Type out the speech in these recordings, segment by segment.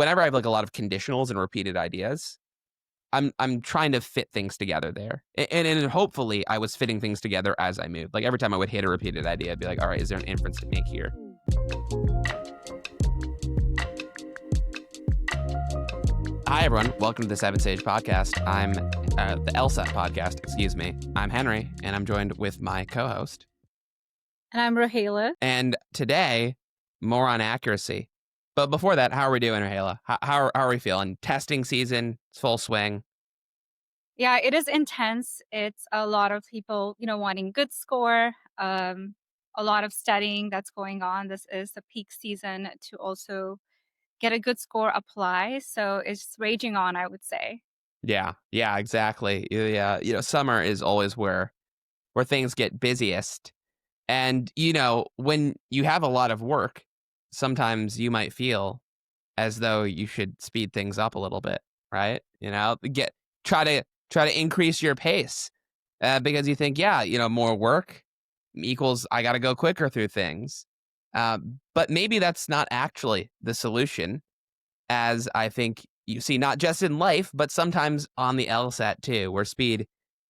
whenever I have like a lot of conditionals and repeated ideas, I'm trying to fit things together there. And hopefully I was fitting things together as I moved. Like every time I would hit a repeated idea, I'd be like, all right, is there an inference to make here? Hi, everyone. Welcome to the 7Sage podcast. I'm the LSAT podcast, excuse me. I'm Henry, and I'm joined with my co-host. And I'm Rahela. And today, more on accuracy. But before that, how are we doing, Rahela? How are we feeling? Testing season, it's full swing. Yeah, it is intense. It's a lot of people, wanting good score, a lot of studying that's going on. This is the peak season to also get a good score apply. So it's raging on, I would say. Yeah, exactly. Yeah, summer is always where things get busiest. And, when you have a lot of work, sometimes you might feel as though you should speed things up a little bit, right? Try to increase your pace because you think, more work equals I got to go quicker through things. But maybe that's not actually the solution, as I think you see not just in life, but sometimes on the LSAT too, where speed,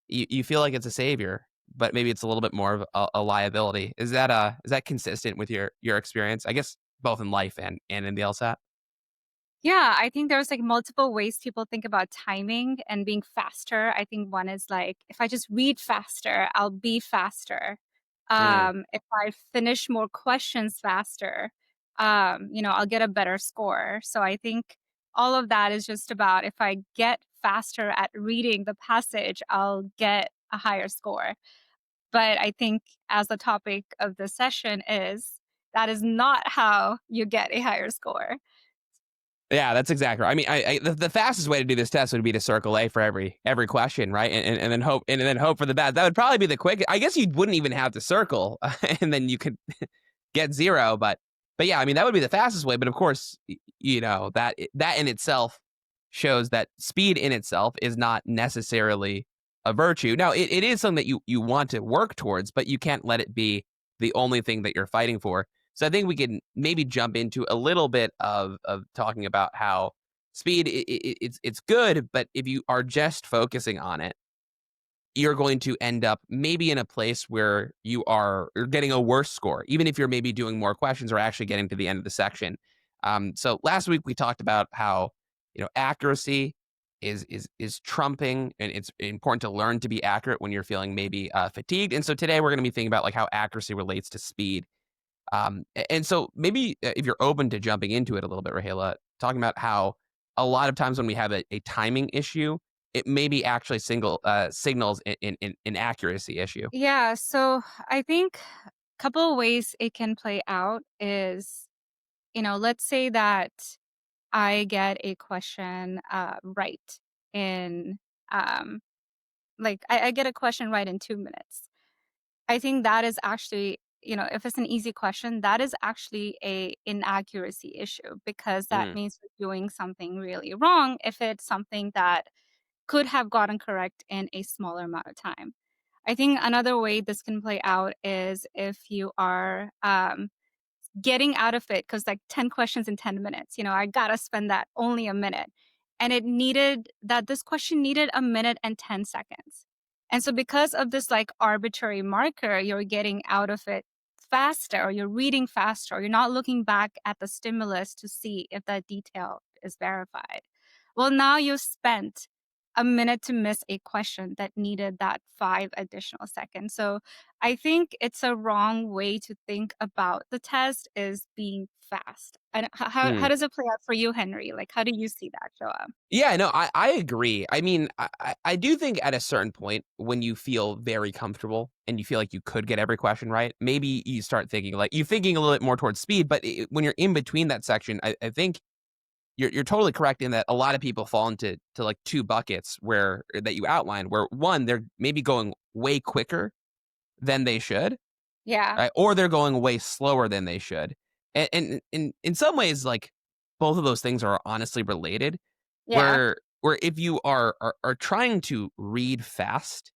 you feel like it's a savior, but maybe it's a little bit more of a liability. Is that consistent with your experience? I guess both in life and in the LSAT. Yeah, I think there's like multiple ways people think about timing and being faster. I think one is like, if I just read faster, I'll be faster. Mm. If I finish more questions faster, I'll get a better score. So I think all of that is just about if I get faster at reading the passage, I'll get a higher score. But I think as the topic of the session is, that is not how you get a higher score. Yeah, that's exactly right. I mean, the fastest way to do this test would be to circle A for every question, right? And then hope for the best. That would probably be the quickest. I guess you wouldn't even have to circle, and then you could get zero. But yeah, I mean that would be the fastest way. But of course, that in itself shows that speed in itself is not necessarily a virtue. Now, it is something that you want to work towards, but you can't let it be the only thing that you're fighting for. So I think we can maybe jump into a little bit of talking about how speed it's good, but if you are just focusing on it, you're going to end up maybe in a place where you're getting a worse score, even if you're maybe doing more questions or actually getting to the end of the section. So last week we talked about how accuracy is trumping, and it's important to learn to be accurate when you're feeling maybe fatigued. And so today we're going to be thinking about like how accuracy relates to speed. And so maybe if you're open to jumping into it a little bit, Rahela, talking about how a lot of times when we have a timing issue, it maybe actually signals an accuracy issue. Yeah, so I think a couple of ways it can play out is, let's say that I get a question right in, like, I get a question right in 2 minutes. I think that is actually, if it's an easy question, that is actually a inaccuracy issue because that Mm, means you're doing something really wrong if it's something that could have gotten correct in a smaller amount of time. I think another way this can play out is if you are getting out of it because like 10 questions in 10 minutes, I gotta spend that only a minute. And this question needed a minute and 10 seconds. And so because of this like arbitrary marker, you're getting out of it faster, or you're reading faster, or you're not looking back at the stimulus to see if that detail is verified. Well, now you've spent a minute to miss a question that needed that 5 additional seconds. So I think it's a wrong way to think about the test is being fast. And how mm. does it play out for you, Henry? Like, how do you see that show up? Yeah, no, I agree. I mean, I do think at a certain point when you feel very comfortable and you feel like you could get every question right, maybe you start thinking like you're thinking a little bit more towards speed. But when you're in between that section, I think you're totally correct in that a lot of people fall into like two buckets that you outlined, where one, they're maybe going way quicker than they should, Yeah. right? Or they're going way slower than they should. And in some ways, like both of those things are honestly related. Yeah. Where if you are trying to read fast,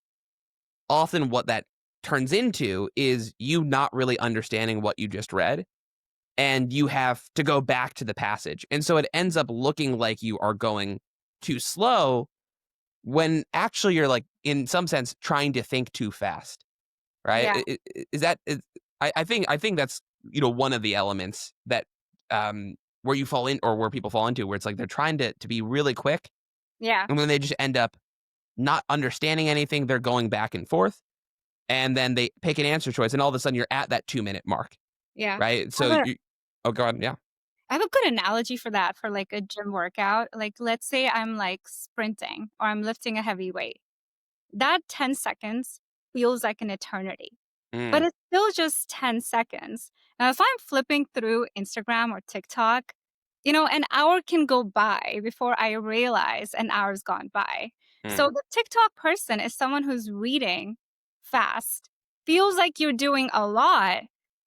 often what that turns into is you not really understanding what you just read. and you have to go back to the passage. And so it ends up looking like you are going too slow when actually you're like, in some sense, trying to think too fast, right? Yeah. Is that, I think that's, one of the elements that, where you fall in or where people fall into, where it's like they're trying to be really quick Yeah. and then they just end up not understanding anything. They're going back and forth and then they pick an answer choice and all of a sudden you're at that 2-minute mark, Yeah. right? I So have a oh, go on. Yeah. I have a good analogy for that for like a gym workout. Like, let's say I'm like sprinting or I'm lifting a heavy weight. That 10 seconds feels like an eternity, but Mm, it's still just 10 seconds. Now, if I'm flipping through Instagram or TikTok, an hour can go by before I realize an hour's gone by. So mm, the TikTok person is someone who's reading fast, feels like you're doing a lot,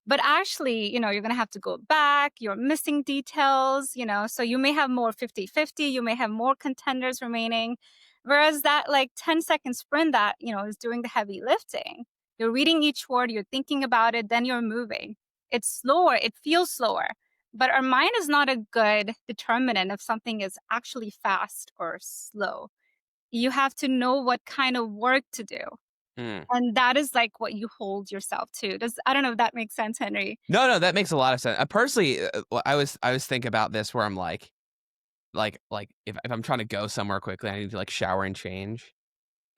but actually, you're going to have to go back, you're missing details, so you may have more 50-50, you may have more contenders remaining. Whereas that like 10-second sprint that, is doing the heavy lifting, you're reading each word, you're thinking about it, then you're moving. It's slower, it feels slower. But our mind is not a good determinant if something is actually fast or slow. You have to know what kind of work to do. mm. And that is like what you hold yourself to. I don't know if that makes sense, Henry. No, that makes a lot of sense. Personally, I was thinking about this where I'm like if I'm trying to go somewhere quickly, I need to like shower and change.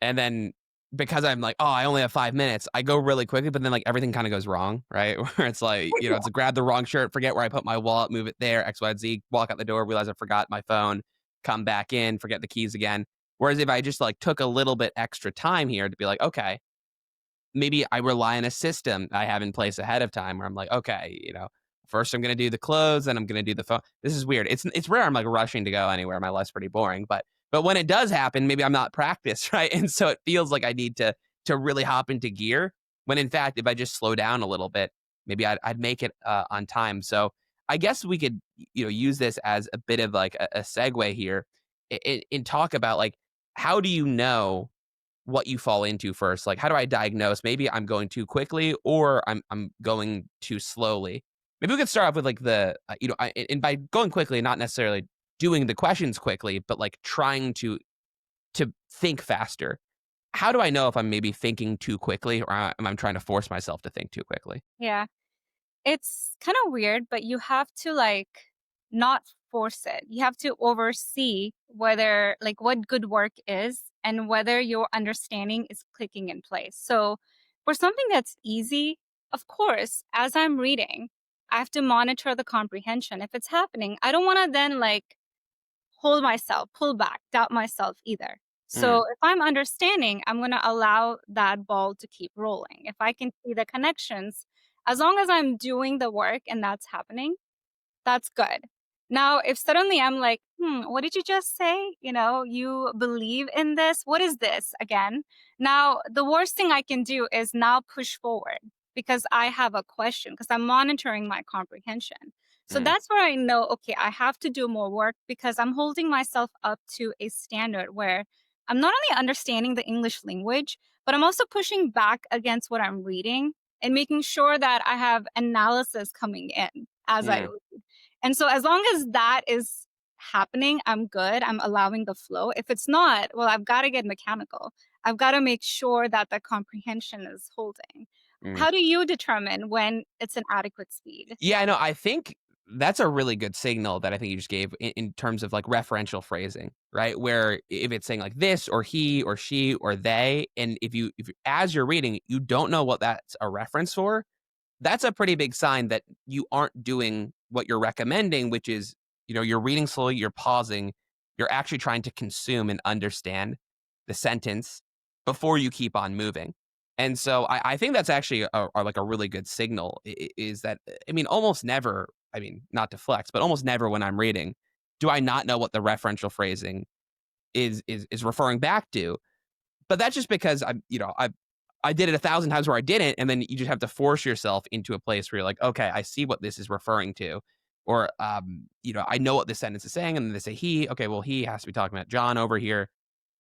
And then because I'm like, oh, I only have 5 minutes, I go really quickly, but then like everything kind of goes wrong, right? Where it's like, it's a grab the wrong shirt, forget where I put my wallet, move it there, X, Y, Z, walk out the door, realize I forgot my phone, come back in, forget the keys again. Whereas if I just like took a little bit extra time here to be like, okay, maybe I rely on a system I have in place ahead of time where I'm like, okay, first I'm gonna do the clothes, then I'm gonna do the phone. This is weird. It's rare I'm like rushing to go anywhere. My life's pretty boring, but when it does happen, maybe I'm not practiced, right? And so it feels like I need to really hop into gear. When in fact, if I just slow down a little bit, maybe I'd make it on time. So I guess we could use this as a bit of like a segue here in talk about like how do you know what you fall into first. Like, how do I diagnose? Maybe I'm going too quickly or I'm going too slowly. Maybe we could start off with like and by going quickly, not necessarily doing the questions quickly, but like trying to think faster. How do I know if I'm maybe thinking too quickly or am I trying to force myself to think too quickly? Yeah. It's kind of weird, but you have to like not force it. You have to oversee whether like what good work is and whether your understanding is clicking in place. So for something that's easy, of course, as I'm reading, I have to monitor the comprehension. If it's happening, I don't want to then like hold myself, pull back, doubt myself either. Mm, So if I'm understanding, I'm going to allow that ball to keep rolling. If I can see the connections, as long as I'm doing the work and that's happening, that's good. Now, if suddenly I'm like, what did you just say? You believe in this? What is this again? Now, the worst thing I can do is now push forward because I have a question, because I'm monitoring my comprehension. So mm, that's where I know, okay, I have to do more work because I'm holding myself up to a standard where I'm not only understanding the English language, but I'm also pushing back against what I'm reading and making sure that I have analysis coming in as I mm, read. And so as long as that is happening, I'm good. I'm allowing the flow. If it's not, well, I've got to get mechanical. I've got to make sure that the comprehension is holding. mm. How do you determine when it's an adequate speed? Yeah, I know. I think that's a really good signal that I think you just gave in terms of like referential phrasing, right? Where if it's saying like this or he or she or they, and if you as you're reading, you don't know what that's a reference for, that's a pretty big sign that you aren't doing what you're recommending, which is, you're reading slowly, you're pausing, you're actually trying to consume and understand the sentence before you keep on moving. And so I think that's actually like a really good signal is that, I mean, almost never, I mean, not to flex, but almost never when I'm reading, do I not know what the referential phrasing is referring back to. But that's just because I did it 1,000 times where I didn't, and then you just have to force yourself into a place where you're like, okay, I see what this is referring to, or I know what this sentence is saying, and then they say he. Okay, well, he has to be talking about John over here,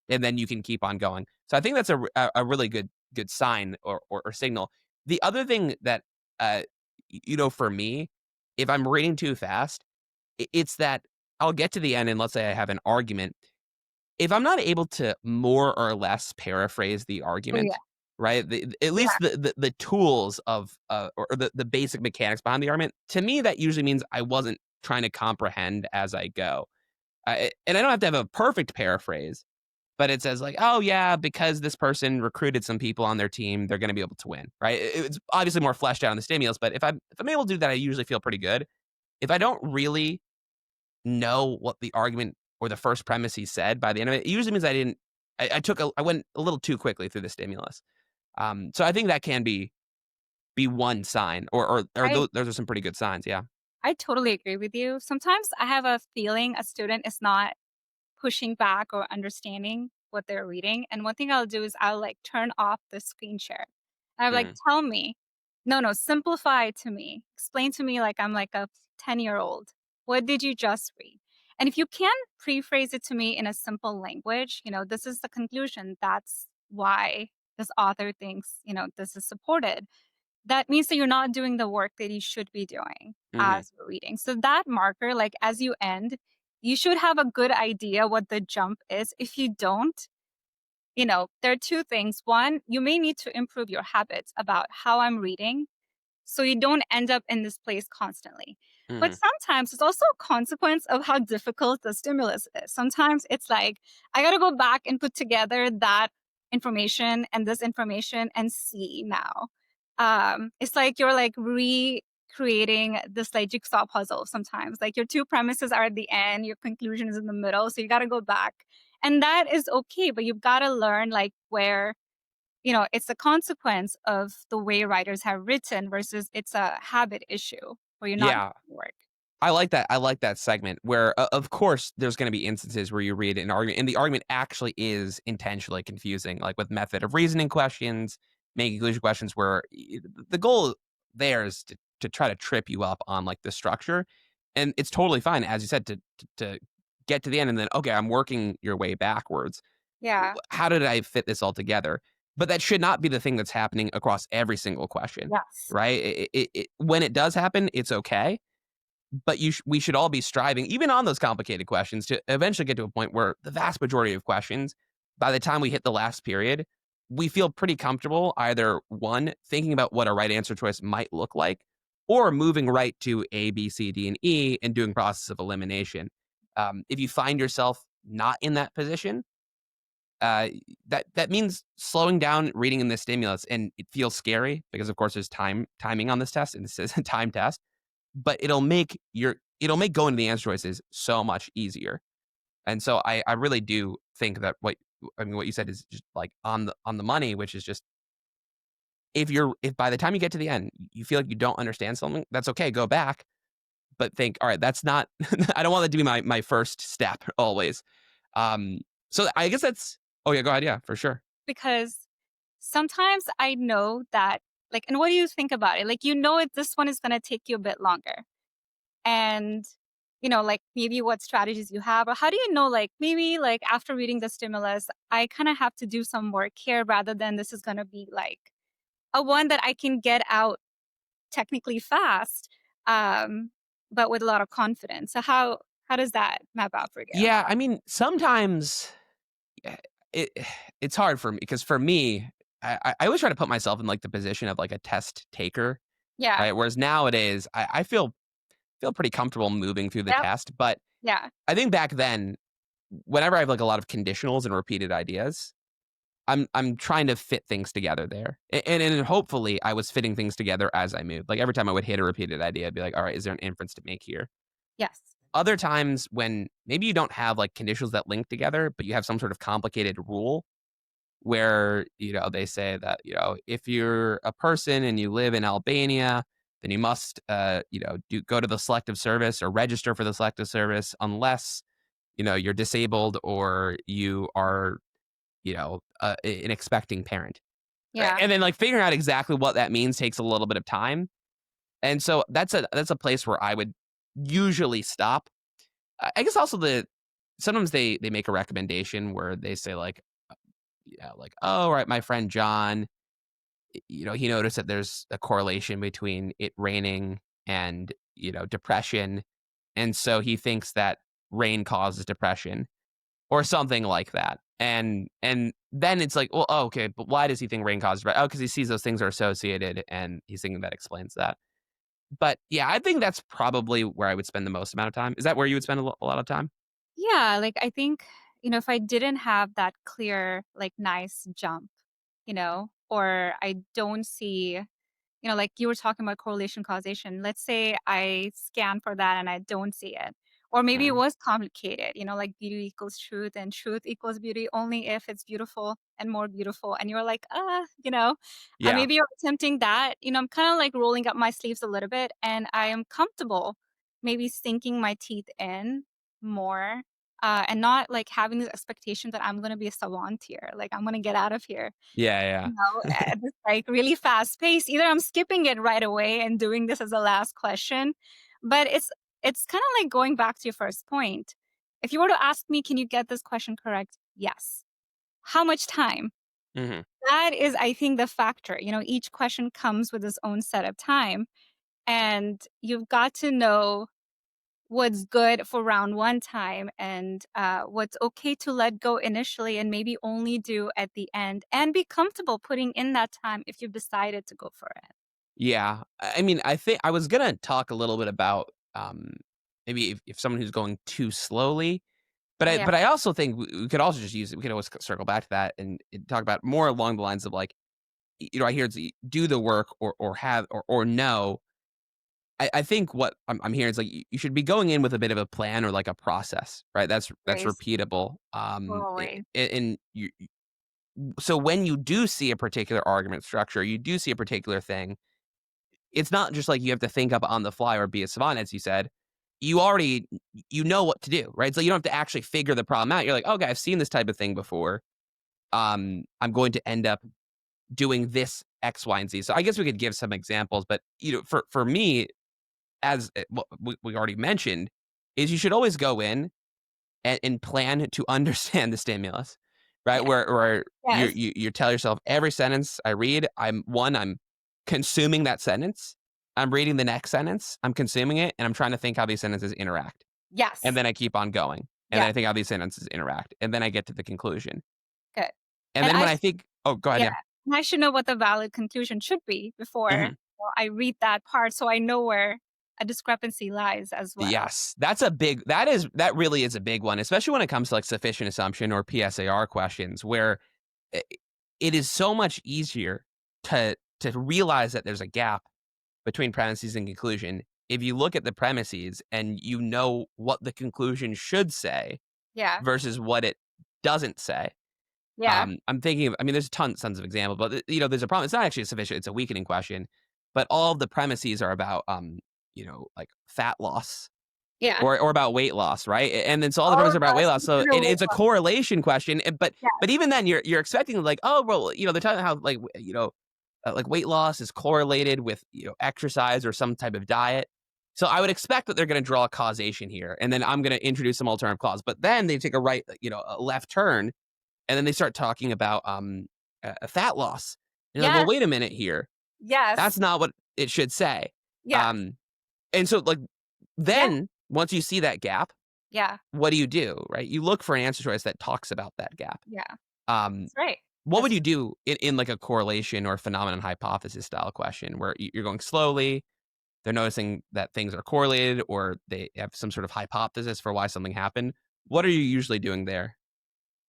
and then you can keep on going. So I think that's a really good sign or signal. The other thing that for me if I'm reading too fast, it's that I'll get to the end and let's say I have an argument. If I'm not able to more or less paraphrase the Oh, yeah. argument, right? At Yeah. least the tools of or the basic mechanics behind the argument, to me that usually means I wasn't trying to comprehend as I go. And I don't have to have a perfect paraphrase, but it says like, "Oh yeah, because this person recruited some people on their team, they're going to be able to win." Right? It's obviously more fleshed out in the stimulus, but if I'm able to do that, I usually feel pretty good. If I don't really know what the argument or the first premise he said by the end of it, it usually means I didn't. I went a little too quickly through the stimulus. So I think that can be one sign, or I those are some pretty good signs. Yeah. I totally agree with you. Sometimes I have a feeling a student is not pushing back or understanding what they're reading. And one thing I'll do is I'll like turn off the screen share. I'm like, Mm, tell me, no, simplify it to me. Explain to me like I'm like a 10-year-old. What did you just read? And if you can pre-phrase it to me in a simple language, this is the conclusion. That's why this author thinks, this is supported. That means that you're not doing the work that you should be doing mhm, as you're reading. So that marker, like as you end, you should have a good idea what the jump is. If you don't, there are two things. One, you may need to improve your habits about how I'm reading so you don't end up in this place constantly. But mhm. sometimes it's also a consequence of how difficult the stimulus is. Sometimes it's like, I got to go back and put together that information and this information and see now. It's like you're like recreating this like jigsaw puzzle sometimes. Like your two premises are at the end, your conclusion is in the middle. So you got to go back. And that is okay, but you've got to learn like where it's a consequence of the way writers have written versus it's a habit issue where you're not Yeah. doing the work. I like that. I like that segment where, of course, there's going to be instances where you read an argument, and the argument actually is intentionally confusing, like with method of reasoning questions, making conclusion questions, where the goal there is to try to trip you up on like the structure, and it's totally fine, as you said, to get to the end and then okay, I'm working your way backwards. Yeah. How did I fit this all together? But that should not be the thing that's happening across every single question, Yes. right? When it does happen, it's okay, but we should all be striving, even on those complicated questions, to eventually get to a point where the vast majority of questions, by the time we hit the last period, we feel pretty comfortable either one, thinking about what a right answer choice might look like, or moving right to A, B, C, D, and E and doing process of elimination. If you find yourself not in that position, uh, that means slowing down reading in the stimulus, and it feels scary because, of course, there's timing on this test, and this is a time test, but it'll make going to the answer choices so much easier. And so I really do think that what you said is just like on the money, which is just if by the time you get to the end you feel like you don't understand something, that's okay. Go back, but think, all right, that's not. I don't want that to be my first step always. Um, so I guess that's. Oh yeah, go ahead. Yeah, for sure. Because sometimes I know that, like, and what do you think about it? Like, this one is going to take you a bit longer. And, like maybe what strategies you have, or how do you know, like, maybe like after reading the stimulus, I kind of have to do some work here rather than this is going to be like a one that I can get out technically fast, um, but with a lot of confidence. So how does that map out for you? Yeah, I mean, sometimes eh, it it's hard for me because for me, I always try to put myself in like the position of like a test taker, Yeah. right? Whereas nowadays, I feel pretty comfortable moving through the Yep. test. But Yeah. I think back then, whenever I have like a lot of conditionals and repeated ideas, I'm trying to fit things together there, and hopefully I was fitting things together as I moved. Like every time I would hit a repeated idea, I'd be like, all right, is there an inference to make here? Yes. Other times when maybe you don't have like conditionals that link together, but you have some sort of complicated rule where, they say that, if you're a person and you live in Albania, then you must, go to the selective service or register for the selective service unless, you're disabled or you are, an expecting parent. Right? Yeah. And then like figuring out exactly what that means takes a little bit of time. And so that's a place where I would usually stop. I guess also sometimes they make a recommendation where they say like, like, oh, right, my friend John, he noticed that there's a correlation between it raining and depression, and so he thinks that rain causes depression or something like that. And then it's like, well, oh, okay, but why does he think rain causes depression? Oh, because he sees those things are associated, and he's thinking that explains that. But yeah, I think that's probably where I would spend the most amount of time. Is that where you would spend a lot of time? Yeah, like, I think, if I didn't have that clear, like, nice jump, or I don't see, like you were talking about correlation causation. Let's say I scan for that and I don't see it. Or maybe it Mm, was complicated, like beauty equals truth and truth equals beauty only if it's beautiful and more beautiful. And you're like, yeah, maybe you're attempting that. I'm kind of like rolling up my sleeves a little bit and I am comfortable maybe sinking my teeth in more and not like having this expectation that I'm going to be a savant here. Like I'm going to get out of here yeah, yeah, at this, like, really fast pace. Either I'm skipping it right away and doing this as a last question, but it's kinda like going back to your first point. If you were to ask me, "Can you get this question correct?" Yes. How much time? hmm That is, I think, the factor. Each question comes with its own set of time, and you've got to know what's good for round 1 time and, what's okay to let go initially and maybe only do at the end, and be comfortable putting in that time if you've decided to go for it. yeah. I mean, I think I was gonna talk a little bit about maybe if someone who's going too slowly. But I Yeah, but I also think we could also just use it. We could always circle back to that and talk about more along the lines of like, I hear it's do the work or have or no. I think what I'm hearing is like you should be going in with a bit of a plan or like a process, right? That's grace, repeatable. totally. And so when you do see a particular argument structure, you do see a particular thing. It's not just like you have to think up on the fly or be a savant, as you said. You already you know what to do, right? So you don't have to actually figure the problem out. You're like, okay, I've seen this type of thing before. I'm going to end up doing this X, Y, and Z. So I guess we could give some examples, but for me, as what we already mentioned, is you should always go in and plan to understand the stimulus, right? Yeah. Where Yes. you tell yourself every sentence I read, I'm consuming that sentence. I'm reading the next sentence, I'm consuming it, and I'm trying to think how these sentences interact. And Yes. then I keep on going. And then Yeah. I think how these sentences interact. And then I get to the conclusion. Good. And And then I when sh I think, oh, go ahead, yeah, yeah. and I should know what the valid conclusion should be before, Mhm. I read that part so I know where a discrepancy lies as well. Yes, that really is a big one, especially when it comes to like sufficient assumption or PSAR questions, where i- it is so much easier to realize that there's a gap between premises and conclusion if you look at the premises and you know what the conclusion should say Yeah. versus what it doesn't say. Yeah. I'm thinking of, I mean, there's tons of examples, but there's a problem. It's not actually sufficient. It's a weakening question, but all of the premises are about, like fat loss Yeah. or about weight loss, right? And then so all the Oh premises are about weight gosh, loss. So consider weight it's a loss. correlation question. But Yes. even then, you're expecting like, oh well, they're talking how like like weight loss is correlated with exercise or some type of diet. So I would expect that they're going to draw a causation here, and then I'm going to introduce some alternative cause. But then they take a right, a left turn, and then they start talking about a fat loss. And you're like, well, Yes. wait a minute here. That's Yes. not what it should say. Yeah. Um, and so like Yeah. then once you see that gap, Yeah. what do? Right? You look for an answer choice that talks about that gap. Yeah. Um, That's right. what would That's you do in like a correlation or phenomenon hypothesis style question where you're going slowly? They're noticing that things are correlated, or they have some sort of hypothesis for why something happened. What are you usually doing there?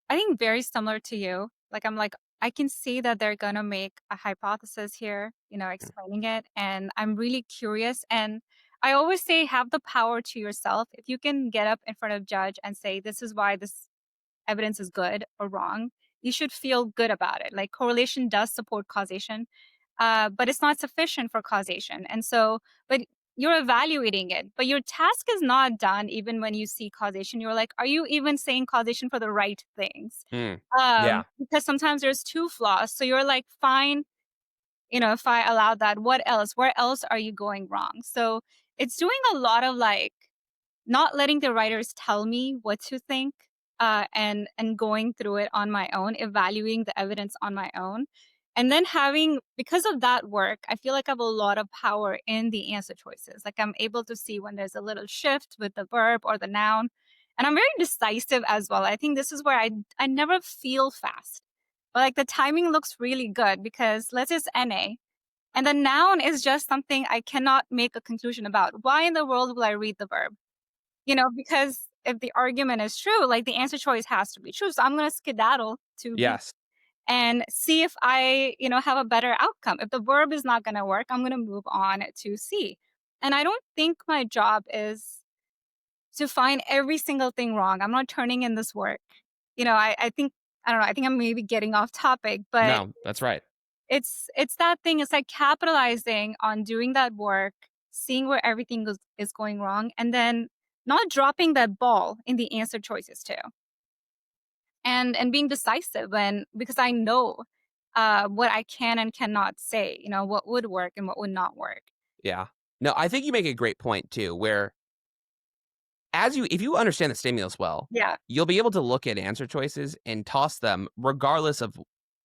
I think very similar to you. Like, I'm like, I can see that they're gonna make a hypothesis here, explaining it, and I'm really curious. And I always say, have the power to yourself. If you can get up in front of judge and say, this is why this evidence is good or wrong, you should feel good about it. Like correlation does support causation, but it's not sufficient for causation. And so, but you're evaluating it, but your task is not done even when you see causation. You're like, are you even saying causation for the right things? Mm, yeah. Because sometimes there's two flaws. So you're like, fine, if I allow that, what else? Where else are you going wrong? So it's doing a lot of like not letting the writers tell me what to think, and going through it on my own, evaluating the evidence on my own. And then because of that work, I feel like I have a lot of power in the answer choices. Like I'm able to see when there's a little shift with the verb or the noun. And I'm very decisive as well. I think this is where I never feel fast. But like the timing looks really good because let's just NA. And the noun is just something I cannot make a conclusion about. Why in the world will I read the verb? Because if the argument is true, like the answer choice has to be true. So I'm going to skedaddle to B Yes. and see if I have a better outcome. If the verb is not going to work, I'm going to move on to C. And I don't think my job is to find every single thing wrong. I'm not turning in this work. I think, I don't know, I think I'm maybe getting off topic, but No, that's right. it's that thing. It's like capitalizing on doing that work, seeing where everything is going wrong, and then not dropping that ball in the answer choices too. And being decisive because I know what I can and cannot say, what would work and what would not work. Yeah. No, I think you make a great point too, where if you understand the stimulus well, Yeah. you'll be able to look at answer choices and toss them regardless of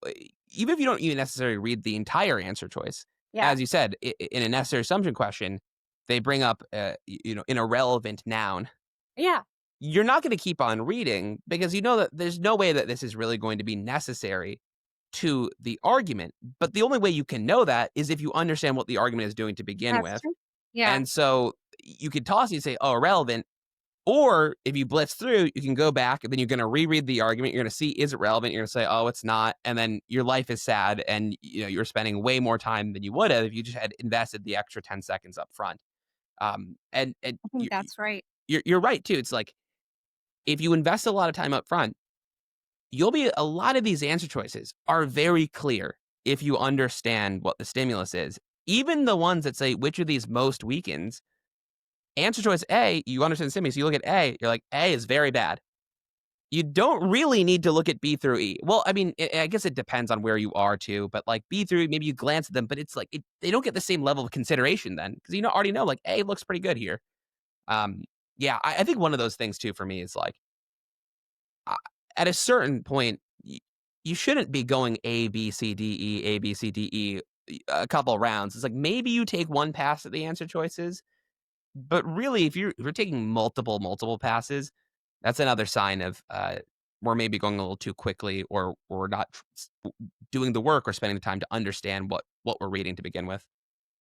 uh, even if you don't even necessarily read the entire answer choice. Yeah. As you said, in a necessary assumption question, they bring up an irrelevant noun. Yeah. You're not going to keep on reading because you know that there's no way that this is really going to be necessary to the argument. But the only way you can know that is if you understand what the argument is doing to begin That's with. true. Yeah. And so you could toss it and say, oh, irrelevant. Or if you blitz through, you can go back and then you're going to reread the argument. You're going to see, is it relevant? You're going to say, oh, it's not. And then your life is sad. And you're spending way more time than you would have if you just had invested the extra 10 seconds up front. And I think that's right. you're right, too. It's like if you invest a lot of time up front, a lot of these answer choices are very clear if you understand what the stimulus is. Even the ones that say, which of these most weakens, answer choice A, you understand the stimulus, you look at A, you're like, A is very bad. You don't really need to look at B through E. Well, I mean, I guess it depends on where you are too, but like B through E, maybe you glance at them, but it's like they don't get the same level of consideration then because already know like A looks pretty good here. Um, yeah, I think one of those things too for me is like uh, at a certain point, you shouldn't be going A, B, C, D, E, A, B, C, D, E a couple rounds. It's like maybe you take one pass at the answer choices, but really, if you're taking multiple passes, that's another sign of we're maybe going a little too quickly, or we're not doing the work or spending the time to understand what we're reading to begin with.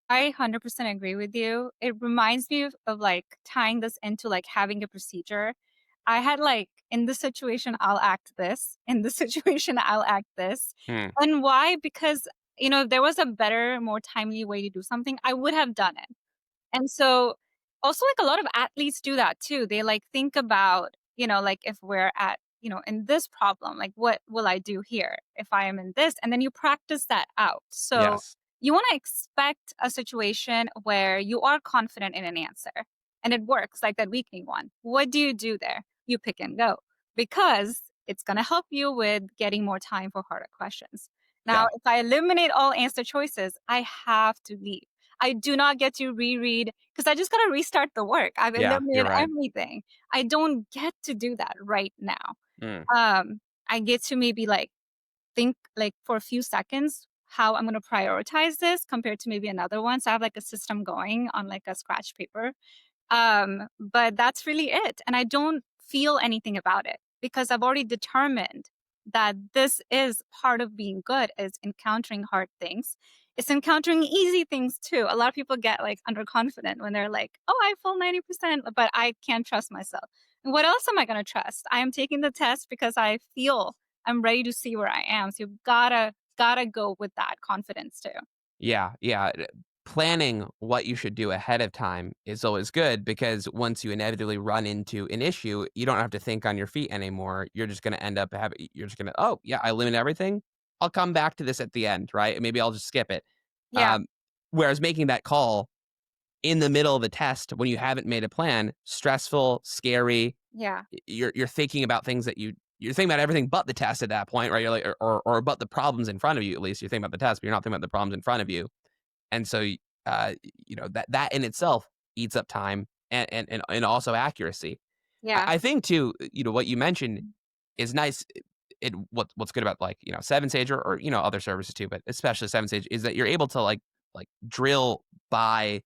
I 100% agree with you. It reminds me of like tying this into like having a procedure. I had like in this situation I'll act this, in this situation I'll act this. Hmm. And why? Because if there was a better, more timely way to do something, I would have done it. And so also like a lot of athletes do that too. They like think about like if we're at in this problem, like what will I do here if I am in this? And then you practice that out. So Yes. you want to expect a situation where you are confident in an answer and it works, like that weakening one. What do you do there? You pick and go because it's going to help you with getting more time for harder questions. Now, Yeah. if I eliminate all answer choices, I have to leave. I do not get to reread because I just got to restart the work. I've Yeah. You're eliminated right. everything. I don't get to do that right now. Mm. Um, I get to maybe like think like for a few seconds how I'm going to prioritize this compared to maybe another one. So I have like a system going on like a scratch paper. But that's really it. And I don't feel anything about it because I've already determined that this is part of being good is encountering hard things. It's encountering easy things too. A lot of people get like underconfident when they're like, oh, I feel 90%, but I can't trust myself. And what else am I going to trust? I am taking the test because I feel I'm ready to see where I am. So you've gotta go with that confidence too. Yeah. Yeah. Planning what you should do ahead of time is always good because once you inevitably run into an issue, you don't have to think on your feet anymore. You're just going to end up having, you're just going to, oh, yeah, I limit everything. I'll come back to this at the end, right? Maybe I'll just skip it. Yeah, Um, Whereas making that call in the middle of the test when you haven't made a plan, stressful, scary. yeah, You're thinking about things that you're thinking about everything but the test at that point, right? You're like, or but the problems in front of you. At least you're thinking about the test, but you're not thinking about the problems in front of you. And so, that in itself eats up time and also accuracy. yeah, I think too, what you mentioned is nice. what's good about like, 7Sage or other services too, but especially 7Sage is that you're able to like drill by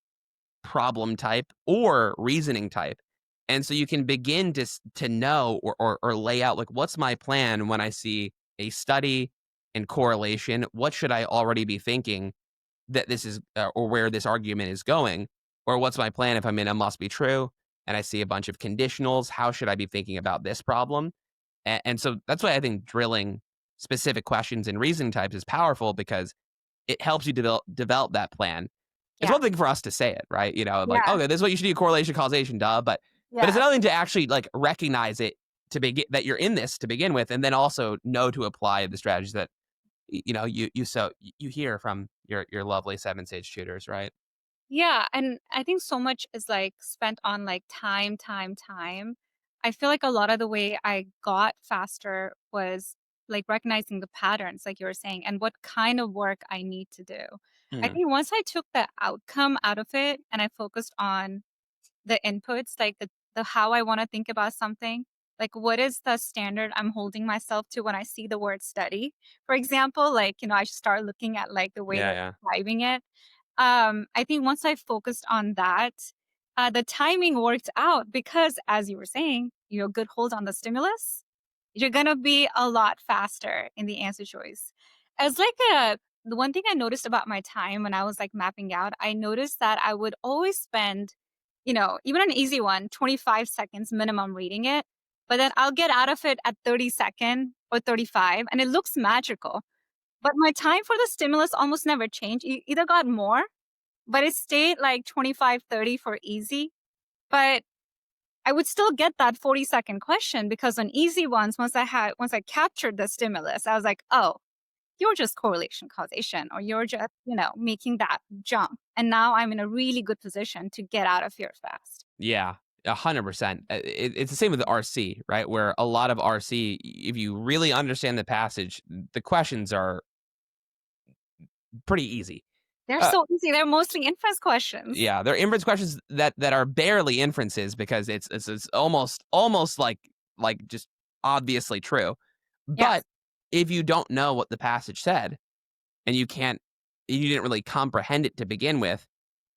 problem type or reasoning type. And so you can begin to know or lay out like what's my plan when I see a study and correlation. What should I already be thinking that this is or where this argument is going? Or what's my plan if I'm in a must be true and I see a bunch of conditionals? How should I be thinking about this problem? And so that's why I think drilling specific questions and reasoning types is powerful because it helps you develop that plan. It's Yeah. one thing for us to say it, right? Like, Yeah. okay, this is what you should do: correlation, causation, duh. But it's Yeah. another thing to actually like recognize it to begin that you're in this to begin with, and then also know to apply the strategies that you hear from your lovely 7 Sage tutors, right? Yeah, and I think so much is like spent on like time, time, time. I feel like a lot of the way I got faster was like recognizing the patterns, like you were saying, and what kind of work I need to do. I Mm, think once I took the outcome out of it and I focused on the inputs, like the how I want to think about something, like what is the standard I'm holding myself to when I see the word study, for example, like, I should start looking at like the way yeah, they're yeah, describing it. I think once I focused on that, the timing worked out because, as you were saying, good hold on the stimulus, you're gonna be a lot faster in the answer choice. As like the one thing I noticed about my time when I was like mapping out, I noticed that I would always spend, even an easy one, 25 seconds minimum reading it, but then I'll get out of it at 30-second or 35, and it looks magical. But my time for the stimulus almost never changed. Either got more, but it stayed like 25, 30 for easy. But I would still get that 40-second question because on easy ones, once I captured the stimulus, I was like, oh, you're just correlation causation, or you're just, making that jump. And now I'm in a really good position to get out of here fast. yeah. 100%. It's the same with the RC, right? Where a lot of RC, if you really understand the passage, the questions are pretty easy. They're Uh, so easy. They're mostly inference questions. Yeah, they're inference questions that are barely inferences because it's almost like just obviously true. But Yes. if you don't know what the passage said and you didn't really comprehend it to begin with,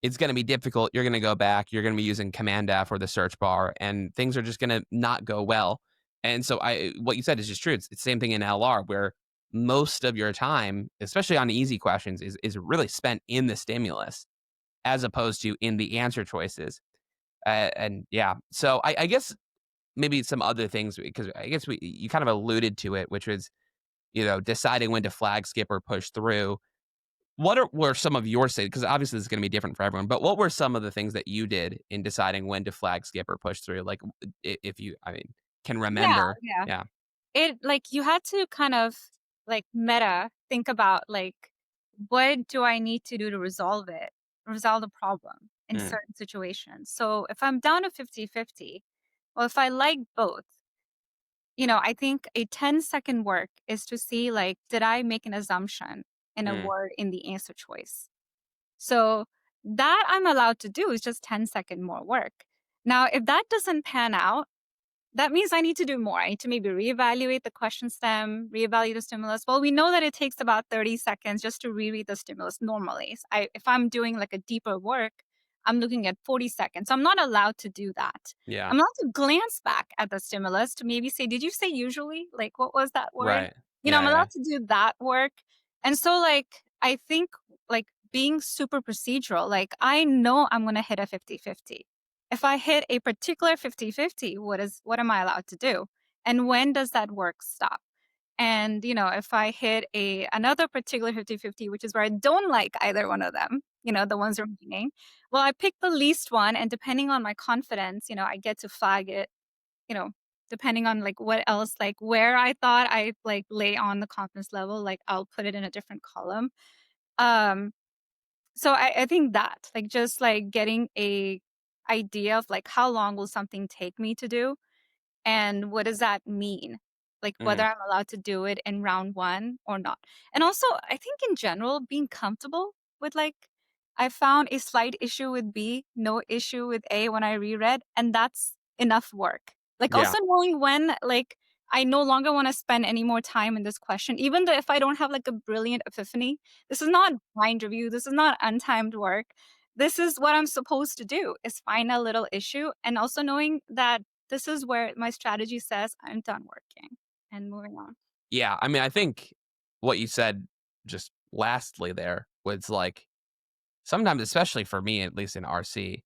it's going to be difficult. You're going to go back. You're going to be using Command F or the search bar, and things are just going to not go well. And so, what you said is just true. It's the same thing in LR, where most of your time, especially on easy questions, is really spent in the stimulus as opposed to in the answer choices. And yeah, so I guess maybe some other things because I guess you kind of alluded to it, which was deciding when to flag, skip, or push through. Were some of your say because obviously this is going to be different for everyone, but what were some of the things that you did in deciding when to flag, skip, or push through? Like if you, I mean, can Yeah. remember, Yeah. yeah, It like you had to kind of like meta think about like what do I need to do to resolve the problem in mm, certain situations. So if I'm down to 50-50, well, if I like both, I think a 10-second work is to see like, did I make an assumption in a mm, word in the answer choice? So that I'm allowed to do is just 10-second more work. Now, if that doesn't pan out, that means I need to do more. I need to maybe reevaluate the question stem, reevaluate the stimulus. Well, we know that it takes about 30 seconds just to reread the stimulus normally. So if I'm doing like a deeper work, I'm looking at 40 seconds. So I'm not allowed to do that. yeah, I'm allowed to glance back at the stimulus to maybe say, did you say usually? Like, what was that word? right, I'm yeah, yeah, allowed to do that work. And so, like, I think, like, being super procedural, like, I know I'm going to hit a 50-50. If I hit a particular 50-50, what am I allowed to do? And when does that work stop? And, if I hit another particular 50-50, which is where I don't like either one of them, the ones remaining, well, I pick the least one. And depending on my confidence, I get to flag it, you know, depending on like what else, like where I thought I like lay on the confidence level, like I'll put it in a different column. Um, so I think that like just like getting a idea of like how long will something take me to do and what does that mean? Like whether mm, I'm allowed to do it in round one or not. And also I think in general being comfortable with like I found a slight issue with B, no issue with A when I reread, and that's enough work. Like yeah, also knowing when like I no longer want to spend any more time in this question, even though if I don't have like a brilliant epiphany. This is not mind review. This is not untimed work. This is what I'm supposed to do is find a little issue and also knowing that this is where my strategy says I'm done working and moving on. Yeah, I mean, I think what you said just lastly there was like sometimes, especially for me, at least in RC,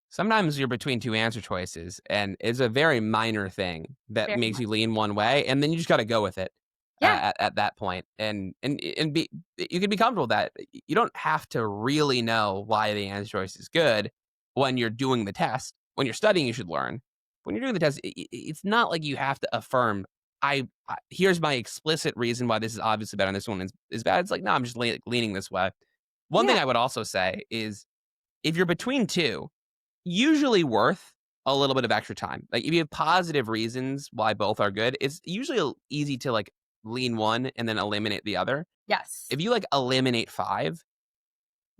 sometimes you're between 2 answer choices, and it's a very minor thing that Very makes much. you lean one way, and then you just gotta go with it Yeah. at that point, and be you can be comfortable with that. You don't have to really know why the answer choice is good when you're doing the test. When you're studying, you should learn. When you're doing the test, it's not like you have to affirm, here's my explicit reason why this is obviously better and this one is bad." It's like, "No, I'm just leaning this way." One Yeah. thing I would also say is if you're between 2, usually worth a little bit of extra time. Like, if you have positive reasons why both are good, it's usually easy to, like, lean one and then eliminate the other. Yes. If you, like, eliminate 5,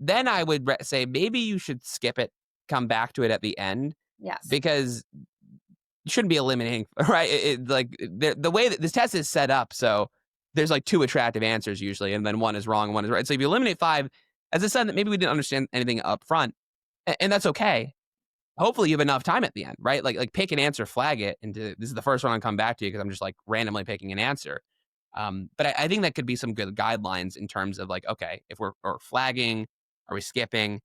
then I would say maybe you should skip it, come back to it at the end, Yes. because you shouldn't be eliminating, right? Like, the way that this test is set up, so there's, like, 2 attractive answers usually, and then 1 is wrong and 1 is right. So if you eliminate 5, as a sign that maybe we didn't understand anything up front, and that's okay. Hopefully you have enough time at the end, right? Like pick an answer, flag it, and this is the first one I'll come back to you because I'm just like randomly picking an answer. But I think that could be some good guidelines in terms of like, okay, if we're flagging, are we skipping?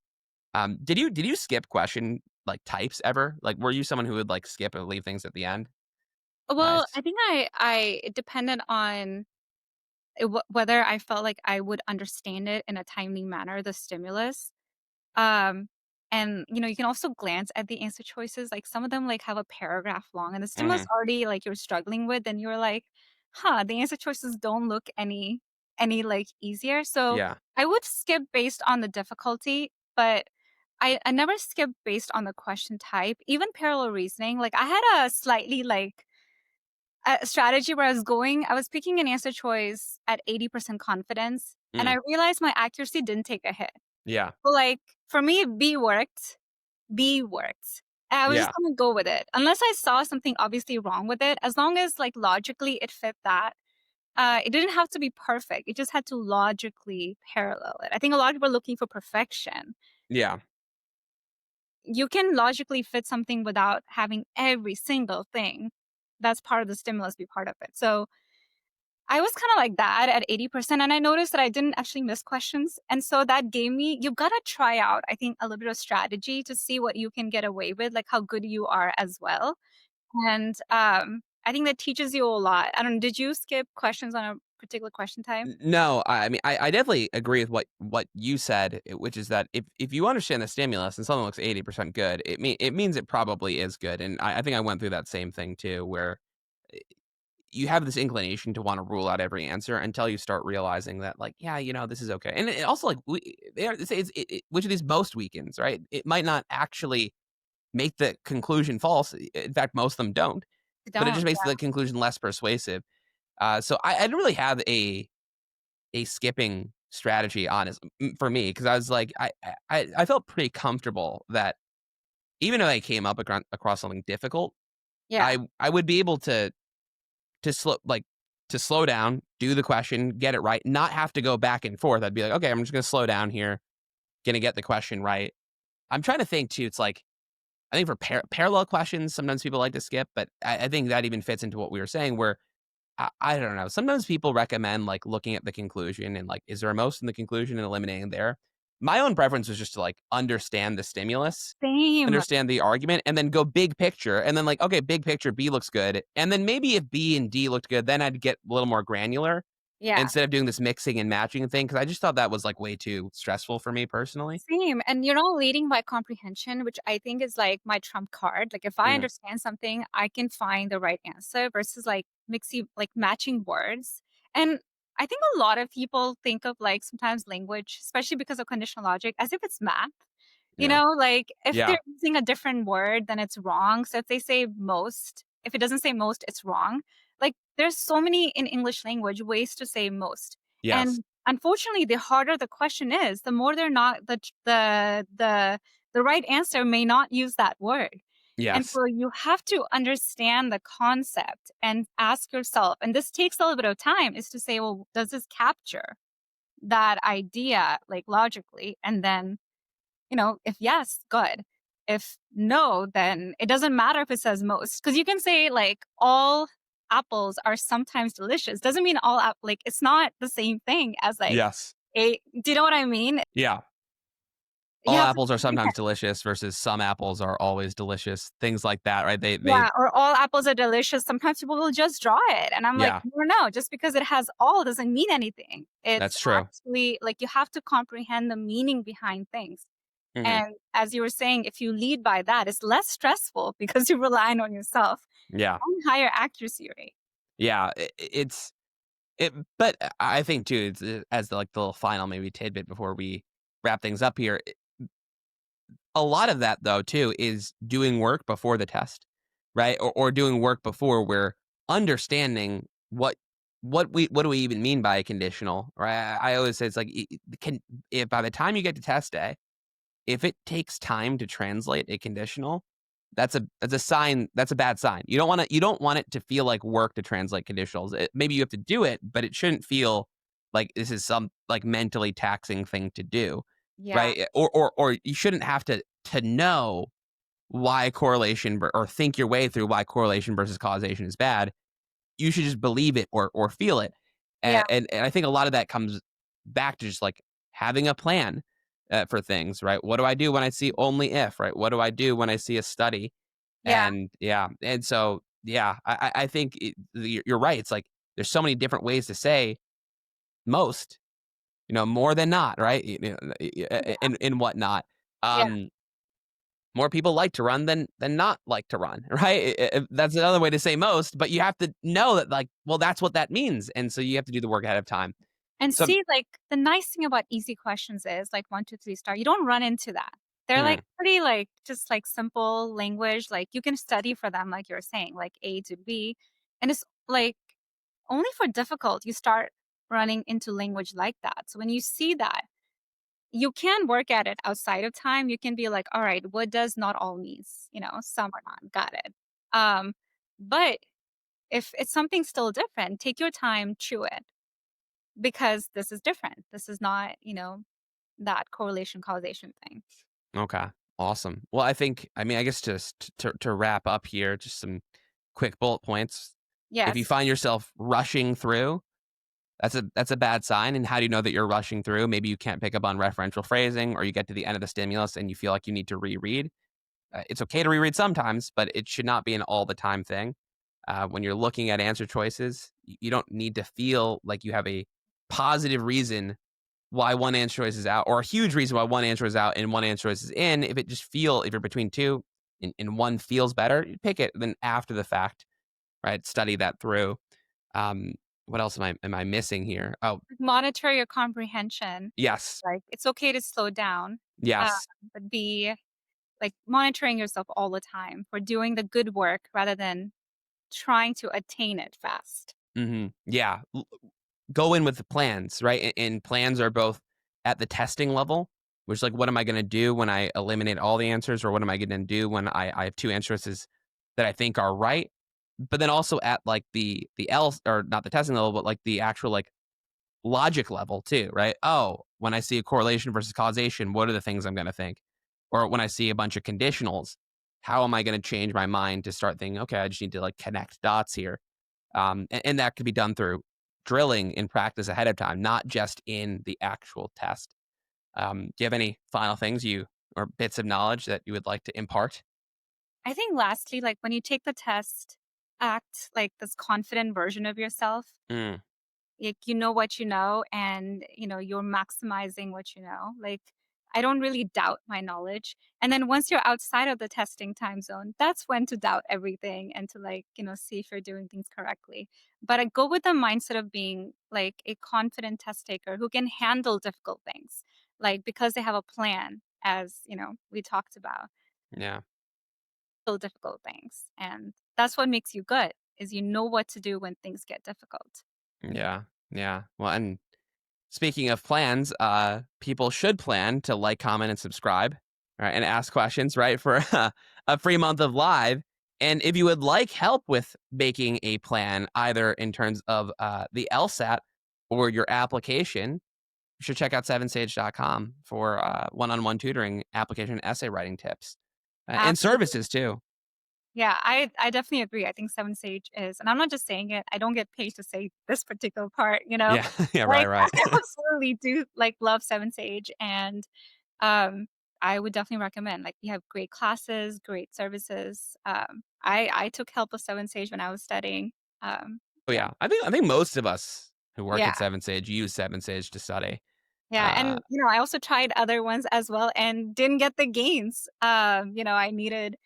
Did you skip question like types ever? Like, were you someone who would like skip and leave things at the end? Well, Nice. I think I it depended on whether I felt like I would understand it in a timely manner, the stimulus. Um, and you can also glance at the answer choices. Like some of them like have a paragraph long and the stimulus Hmm. already like you're struggling with, and you're like, huh, the answer choices don't look any like easier. So Yeah. I would skip based on the difficulty, but I never skip based on the question type. Even parallel reasoning, like I had a slightly like a strategy where I was picking an answer choice at 80% confidence, and Mm. I realized my accuracy didn't take a hit. Yeah. So, like, for me, B worked. B worked. And I was just Yeah. gonna go with it. Unless I saw something obviously wrong with it, as long as, like, logically it fit that, it didn't have to be perfect. It just had to logically parallel it. I think a lot of people are looking for perfection. Yeah. You can logically fit something without having every single thing that's part of the stimulus be part of it. So I was kinda like that at 80%, and I noticed that I didn't actually miss questions, and so that gave me you've gotta try out, I think, a little bit of strategy to see what you can get away with, like, how good you are as well, and, I think that teaches you a lot. I don't know, did you skip questions on a particular question type? No, I mean, I definitely agree with what you said, which is that if you understand the stimulus and something looks 80% good, it means it probably is good. And I think I went through that same thing too, where eh, you have this inclination to want to rule out every answer until you start realizing that, like, yeah, this is okay. And also, like, which of these most weakens, right? It might not actually make the conclusion false. In fact, most of them don't, but it Don't. just makes the conclusion less persuasive. So I didn't really have a skipping strategy, honest for me, because I was like, I felt pretty comfortable that even if I came up across something difficult, Yeah. I would be able to slow down, do the question, get it right, not have to go back and forth. I'd be like, okay, I'm just gonna slow down here, gonna get the question right. I'm trying to think too. It's like I think for parallel questions, sometimes people like to skip, but I think that even fits into what we were saying, where I don't know. Sometimes people recommend, like, looking at the conclusion and, like, is there a most in the conclusion and eliminating there? My own preference was just to, like, understand the stimulus, Same. understand the argument, and then go big picture, and then, like, okay, big picture, B looks good, and then maybe if B and D looked good, then I'd get a little more granular Yeah. instead of doing this mixing and matching thing, because I just thought that was, like, way too stressful for me personally. Same. And leading by comprehension, which I think is like my trump card. Like if I Mhm. understand something, I can find the right answer versus like mixing like matching words. And I think a lot of people think of like sometimes language, especially because of conditional logic, as if it's math. Yeah. Like if Yeah. they're using a different word, then it's wrong. So if they say most, if it doesn't say most, it's wrong. Like there's so many in English language ways to say most. Yes. And unfortunately, the harder the question is, the more they're not the right answer may not use that word. And Yes. so you have to understand the concept and ask yourself, and this takes a little bit of time, is to say, well, does this capture that idea like logically? And then, if yes, good. If no, then it doesn't matter if it says most. Because you can say like all apples are sometimes delicious. Doesn't mean like it's not the same thing as like Yes. a do you know what I mean? Yeah. You All have to apples are comprehend. sometimes delicious versus some apples are always delicious. Things like that, right? They Yeah, or all apples are delicious. Sometimes people will just draw it. And I'm like, yeah, no, no, just because it has all doesn't mean anything. It's that's true. actually like you have to comprehend the meaning behind things. Mhm. And as you were saying, if you lead by that, it's less stressful because you're relying on yourself Yeah. and higher accuracy rate. Yeah, it's it but I think too, it's, as the, like, the little final maybe tidbit before we wrap things up here, a lot of that though too is doing work before the test, right? Or doing work before we're understanding what do we even mean by a conditional, right? I always say it's like can if by the time you get to test day, if it takes time to translate a conditional, that's a sign, that's a bad sign. You don't want it to feel like work to translate conditionals. Maybe you have to do it, but it shouldn't feel like this is some like mentally taxing thing to do, Yeah. right? Or you shouldn't have to know why correlation or think your way through why correlation versus causation is bad. You should just believe it or feel it. Yeah. And I think a lot of that comes back to just like having a plan for things, right? What do I do when I see only if, right? What do I do when I see a study? Yeah. And yeah, and so yeah, I think you're right. It's like there's so many different ways to say most, more than not, right? Yeah. And whatnot. Yeah. Um, More people like to run than not like to run, right? That's another way to say most, but you have to know that, like, well, that's what that means, and so you have to do the work ahead of time. And So, see, like, the nice thing about easy questions is, like, 1, 2, 3 star, you don't run into that. They're, like, mm, pretty, like, just, like, simple language, like, you can study for them, like you're saying, like A to B, and it's, like, only for difficult you start running into language like that. So when you see that, you can work at it outside of time. You can be like, "Alright, what does not all means?" Some or none, got it. Um, but if it's something still different, take your time, chew it, because this is different. This is not, that correlation causation thing. okay, awesome. Well, I mean, I guess just to wrap up here, just some quick bullet points. If you Yes. find yourself rushing through, that's a bad sign. And how do you know that you're rushing through? Maybe you can't pick up on referential phrasing, or you get to the end of the stimulus and you feel like you need to reread. It's okay to reread sometimes, but it should not be an all the time thing. When you're looking at answer choices, you don't need to feel like you have a positive reason why one answer choice is out, or a huge reason why one answer is out and one answer choice is in. If you're between two and one feels better, you pick it. Then after the fact, right, study that through. Um, what else am I missing here? Oh, Monitor your comprehension. yes, Like, it's okay to slow down, uh, yes. but be, like, monitoring yourself all the time for doing the good work rather than trying to attain it fast. Yeah. Go in with the plans, right? And plans are both at the testing level, which is like, what am I going to do when I eliminate all the answers, or what am I going to do when I have two answers that I think are right? But then also at like the else, or not the testing level, but like the actual like logic level too, right? Oh, when I see a correlation versus causation, what are the things I'm going to think? Or when I see a bunch of conditionals, how am I going to change my mind to start thinking, okay, I just need to like connect dots here, and that could be done through drilling in practice ahead of time, not just in the actual test. Do you have any final things or bits of knowledge that you would like to impart? I think lastly, like, when you take the test, act like this confident version of yourself. Mm, Like, you know what you know, and, you're maximizing what you know. Like, I don't really doubt my knowledge. And then once you're outside of the testing time zone, that's when to doubt everything and to, like, see if you're doing things correctly. But I go with the mindset of being like a confident test taker who can handle difficult things, like, because they have a plan, as, we talked about, yeah, handle difficult things. And that's what makes you good, is you know what to do when things get difficult. yeah, yeah. Well, and speaking of plans, people should plan to like, comment, and subscribe. right, and ask questions, right, for a free month of live. And if you would like help with making a plan, either in terms of the LSAT or your application, you should check out 7sage.com for one-on-one tutoring, application, essay writing tips, and Absolutely. services too. Yeah, I definitely agree. I think 7 Sage is, and I'm not just saying it, I don't get paid to say this particular part, you know? Yeah, yeah, right, Like, right. I absolutely do, like, love 7 Sage, and, um, I would definitely recommend, like, we have great classes, great services. I took help with 7 Sage when I was studying. Oh Yeah. yeah, I think most of us who work Yeah. at 7Sage use 7Sage to study. Yeah, Uh, and, I also tried other ones as well and didn't get the gains. I needed,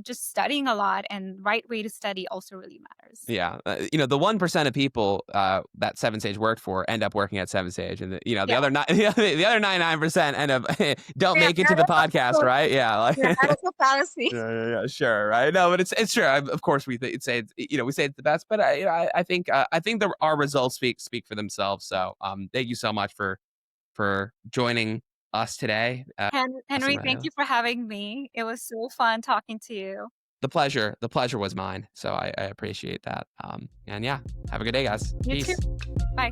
just studying a lot, and right way to study also really matters. Yeah, the 1% of people that 7Sage worked for end up working at 7Sage, and the Yeah. other the other 99% end up don't Yeah, make it to the podcast, right? Yeah, like that is a fallacy. yeah, sure, right? No, but it's true. Of course, say it's we say it's the best, but I think our results speak for themselves. So thank you so much for joining us today, Henry, thank Rahela. you for having me. It was so fun talking to you. The pleasure was mine. So I appreciate that. And yeah, have a good day, guys. You too. Peace. Bye.